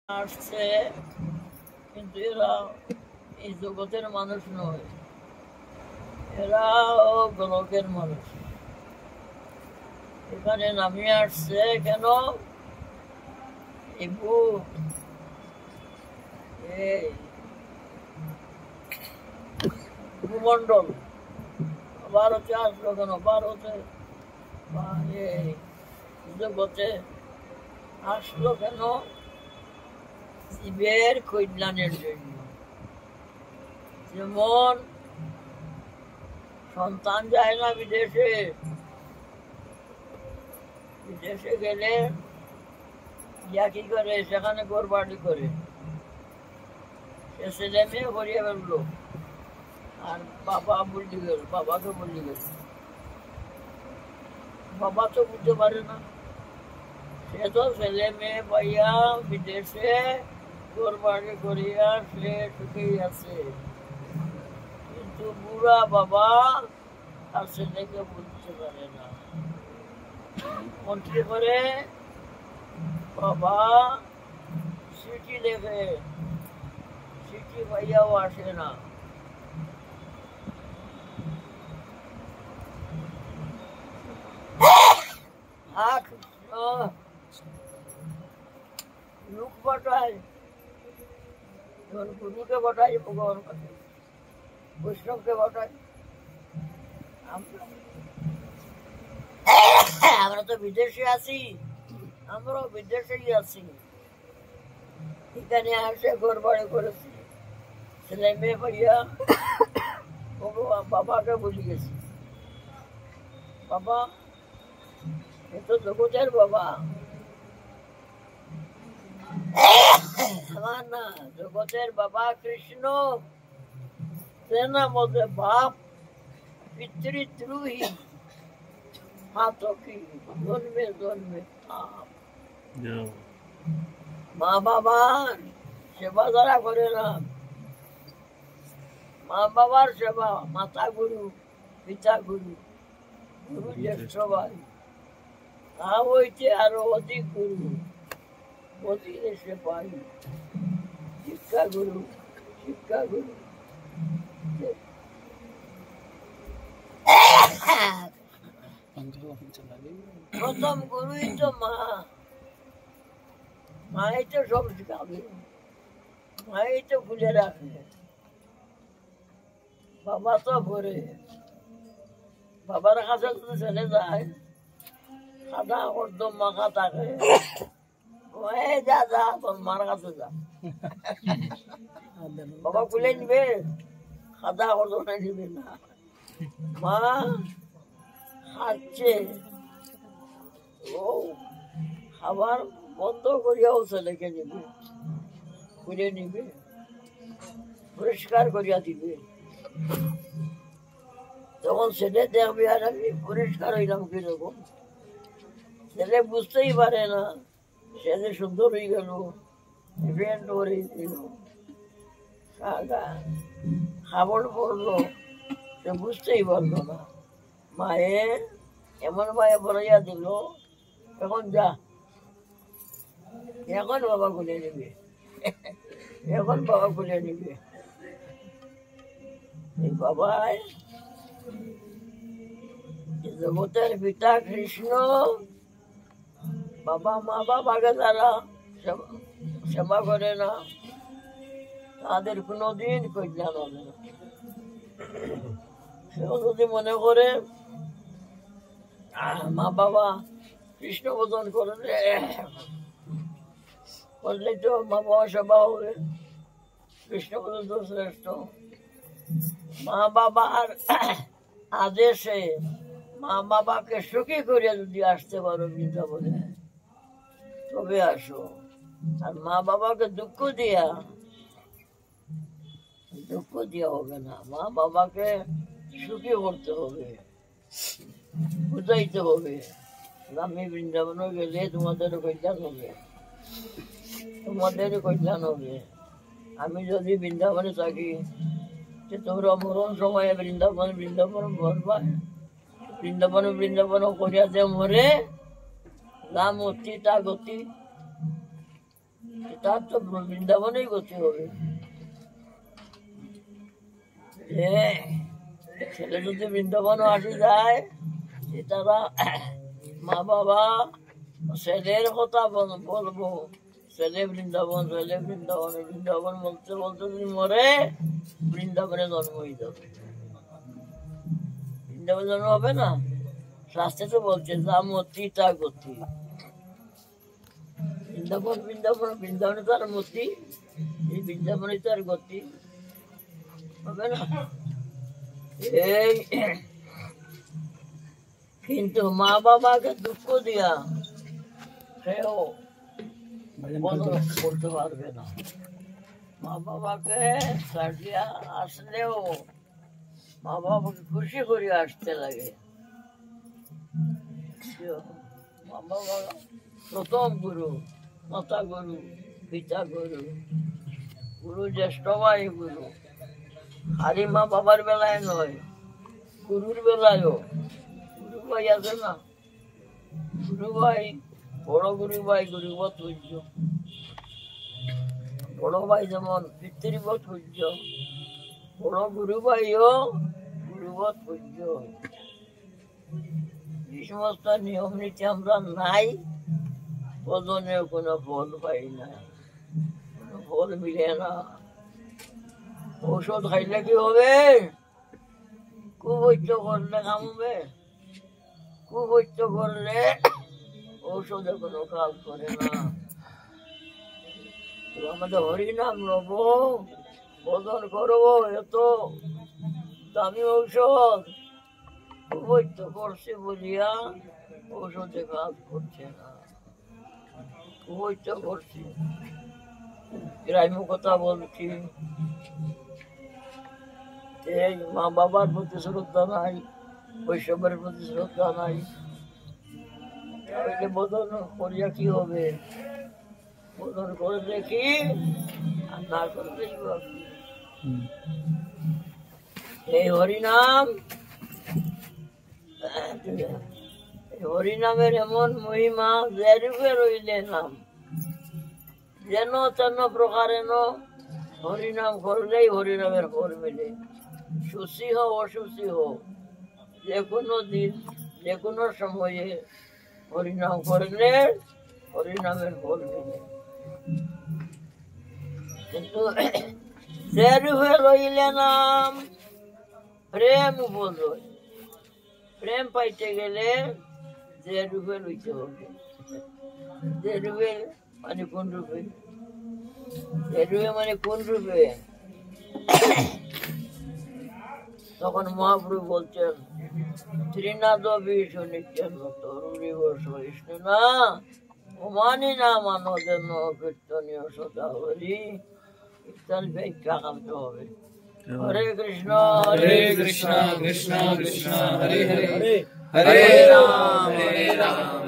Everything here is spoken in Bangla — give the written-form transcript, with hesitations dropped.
আসছে, কিন্তু এরা এই জগতের মানুষ নয়, এরাও গোলকের মানুষ। এখানে নামিয়ে আসছে কেন? এই ভূমন্ডল ভারতে আসলো কেন? ভারতে বা এই জগতে আসলো কেন? জীবের কল্যাণের জন্য। যেমন সন্তান যায় না বিদেশে, বিদেশে গেলে ইয়া কি করে, সেখানে গোরবাড়ি করে, সে ছেলে মেয়ে করিয়ে ফেললো, আর বাবা বলি গেল, বাবাকে বলি গেল। বাবা তো বুঝতে পারে না, সে তো ছেলে মেয়ে পাইয়া বিদেশে গোরবাড়ি করিয়া সে সুখেই আছে, কিন্তু বুড়া বাবা আর ছেলেকে বুঝতে পারে না। মন কি করে? বাবা চিঠি লেখে, চিঠি পাইয়াও আসে না। লোক পাঠায়, গুরুকে পাঠায়, ভগবান পাঠায়, বৈষ্ণবকে পাঠায়। আমরা তো বিদেশে আছি, আমরাও বিদেশেই আছি। এখানে আসে ঘর বাড়ি করেছি, ছেলে মেয়ে ভাইয়া ভগবান বাবাকে বলি গেছি, বাবা এ তো জগতের বাবা আমার না, জগতের বাবা কৃষ্ণ। তেনার মধ্যে বাপ পিতৃদ্রোহী, হাতকি জন্মে জন্মে পাপ। মা বাবার সেবা যারা করে না, মা বাবার সেবা, মাতা গুরু, পিতা গুরু, গুরু জ্যেষ্ঠ ভাই, তা হইতে আরো অধিক গুরু, অধিক এসে পাই শিক্ষা গুরু, শিক্ষা গুরু। প্রথম গুরুই তো মা, মাই তো সব শিখাবে, মাই তো খুলে রাখবে। বাবা তো ভরে, বাবার কাছে যদি চলে যায়, খাদা করতো মাখা থাকে, যা যা তোর মার কাছে যা, বাবা খুলে নিবে, খাদা করতো না, নিবে না। মা খাচ্ছে, ও খাবার বন্ধ করিয়াও ছেলেকে নিবে, খুলে নিবে, পরিষ্কার করিয়া দিবে। তখন ছেলে দেখবে আর আমি পরিষ্কার হইলাম কিরকম। ছেলে বুঝতেই পারে না, ছেলে সুন্দর হয়ে গেল, ইভেন্ট করে দিল, খাবার পড়লো, সে বুঝতেই পারলো না। মায়ে এমন মায়ে বলাইয়া দিল, এখন যা, এখন বাবা খুলে নিবে, এখন বাবা খুলে নিবে। এই বাবাই জগতের পিতা কৃষ্ণ। বাবা মা বাবাকে যারা সেবা করে না, তাদের কোনোদিন কল্যাণ হবে না। সেও যদি মনে করে মা বাবা কৃষ্ণ বোধন করলে তো মা বাবা সেবা হবে, কৃষ্ণ বোধন তো শ্রেষ্ঠ। মা বাবার আদেশে মা বাবাকে সুখী করিয়া যদি আসতে পারো বৃন্দাবনে, তবে আসো। আর মা বাবাকে দুঃখ দিয়া হবে না, মা বাবাকে সুখী করতে হবে, বুঝাইতে হবে। আমি বৃন্দাবনে গেলে তোমাদের কল্যাণ হবে, তোমাদের কল্যাণ হবে। আমি যদি বৃন্দাবনে থাকি, তোমরা মরণ সময়ে বৃন্দাবন বৃন্দাবন বলবা, বৃন্দাবন করিয়া যে মরে, রাম অতি তা গতি, তার তো বৃন্দাবনেই গতি হবে। ছেলে যদি বৃন্দাবনও আসি যায়, তারা মা বাবা ছেলের কথা বলবো, ছেলে বৃন্দাবন, ছেলে বৃন্দাবন, বৃন্দাবন বলতে বলতে যদি মরে, বৃন্দাবনে জন্ম হয়ে যাবে। বৃন্দাবনে জন্ম হবে না, শাস্ত্রে তো বলছে যা মতি তা গতি। বৃন্দাবন বৃন্দাবন, বৃন্দাবনে তার মতি, এই বৃন্দাবনে তার গতি হবে না। এই কিন্তু মা বাবাকে দুঃখ দিয়া সেও করতে পারবে না। মা বাবাকে ছাড়িয়া আসলেও মা বাবাকে খুশি করে আসতে লাগে। মা বাবা প্রথম গুরু, মাতা গুরু, পিতা গুরু, গুরু জ্যেষ্ঠ ভাই গুরু। খালি মা বাবার বেলায় নয়, গুরুর বেলায়ও। গুরু ভাই আছে না, গুরু ভাই, বড় গুরু ভাই গুরুবৎ পূজ্য। বড় ভাই যেমন পিতৃবৎ পূজ্য, বড় গুরু ভাইও গুরুবৎ পূজ্য। যে সমস্ত নিয়ম নীতি আমরা নাই, ওজনেও কোনো ফল পাই না, কোনো ফল মিলে না। ঔষধ খাইলে কি হবে? কুবৈদ্য করলে কাম হবে? কুবৈদ্য করলে ঔষধে কোনো কাজ করে না। আমাদের হরিনাম লব, ভজন করবো, এত দামি ঔষধ, কুবৈদ্য করছে বলিয়া ঔষধে কাজ করছে না। কুবৈদ্য করছে, গ্রাম্য কথা বলছি। এই মা বাবার প্রতি শ্রদ্ধা নাই, বৈষ্ণবের প্রতি শ্রদ্ধা নাই, তাহলে বোধন করিয়া কি হবে? বোধন করে দেখি আর না করলে এই হরিনাম, হরিনামের এমন মহিমা যে রূপে রইলে নাম, যেন তেন প্রকারেন হরিনাম করলেই হরিনামের ফল মিলে। সুশী হোক অসুশী হোক, যে কোনো দিন যে কোনো সময়ে হরিনাম করলে হরিনামের ফল মিলে। কিন্তু যে রূপে রইলে নাম, প্রেম উপজয়। প্রেম পাইতে গেলে যে রূপে লইতে হবে। যে রূপে মানে কোন রূপে? যে রূপে মানে কোন রূপে? তখন মহাপ্রভু বলছেন, ত্রিনাদ বিষ্ণু নিত্যন তরুণী বৈষ্ণু না অমানি না মানদেন কীর্তনীয় সদা হরি। কীর্তন ব্যাখ্যা করতে হবে। হরে কৃষ্ণ কৃষ্ণ কৃষ্ণ হরে হরে, হরে রাম